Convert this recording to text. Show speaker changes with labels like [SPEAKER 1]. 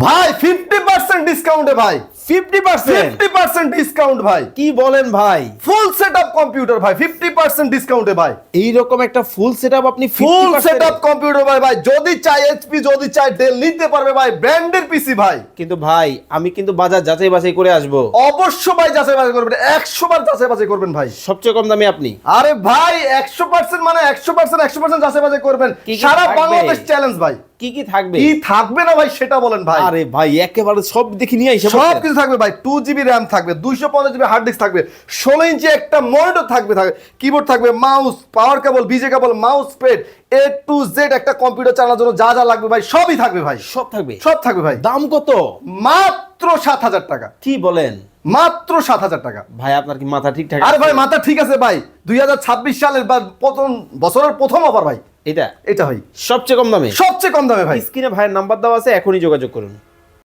[SPEAKER 1] ভাই 50% ডিসকাউন্টে ভাই
[SPEAKER 2] 50%
[SPEAKER 1] ডিসকাউন্ট ভাই
[SPEAKER 2] কি বলেন ভাই?
[SPEAKER 1] ফুল সেটআপ কম্পিউটার ভাই 50% ডিসকাউন্টে ভাই
[SPEAKER 2] এইরকম একটা ফুল সেটআপ আপনি
[SPEAKER 1] ফুল
[SPEAKER 2] 50%
[SPEAKER 1] সেটআপ কম্পিউটার ভাই যদি চাই এইচপি যদি চাই ডেল নিতে পারবে ভাই ব্র্যান্ডের পিসি ভাই
[SPEAKER 2] কিন্তু ভাই আমি কিন্তু বাজার যাচাই বাছাই করে আসবো।
[SPEAKER 1] অবশ্য ভাই যাচাই বাছাই করবেন 100 বার যাচাই বাছাই করবেন ভাই।
[SPEAKER 2] সবচেয়ে কম দামে আপনি
[SPEAKER 1] আরে ভাই 100% মানে 100% যাচাই বাছাই করবেন
[SPEAKER 2] কি কি
[SPEAKER 1] সারা
[SPEAKER 2] থাকবে?
[SPEAKER 1] বাংলাদেশ চ্যালেঞ্জ ভাই।
[SPEAKER 2] কি কি থাকবে?
[SPEAKER 1] কি থাকবে না ভাই সেটা বলেন ভাই।
[SPEAKER 2] আরে ভাই একেবারে সব দেখে নিয়ে এসে
[SPEAKER 1] সব কিছু থাকবে ভাই 2GB RAM থাকবে 250GB হার্ড ডিস্ক থাকবে 16 ইঞ্চি একটা মনিটর থাকবে কিবোর্ড থাকবে মাউস পাওয়ার কেবল বিজে cable mouse pad A to Z একটা কম্পিউটার চালানোর জন্য যা যা লাগবে ভাই সবই থাকবে ভাই।
[SPEAKER 2] সব থাকবে।
[SPEAKER 1] সব থাকবে ভাই।
[SPEAKER 2] দাম কত?
[SPEAKER 1] মাত্র 7000 টাকা।
[SPEAKER 2] কি বলেন?
[SPEAKER 1] মাত্র 7000 টাকা।
[SPEAKER 2] ভাই আপনার কি মাথা ঠিকঠাক
[SPEAKER 1] আরে
[SPEAKER 2] আছে?
[SPEAKER 1] ভাই মাথা ঠিক আছে ভাই 2026 সালের বা প্রথম বছরের প্রথম অফার ভাই
[SPEAKER 2] এটা
[SPEAKER 1] এটা ভাই
[SPEAKER 2] সবচেয়ে কম দামে।
[SPEAKER 1] সবচেয়ে কম দামে ভাই।
[SPEAKER 2] স্ক্রিনে ভাইয়ের নাম্বার দেওয়া আছে, এখনই যোগাযোগ করুন।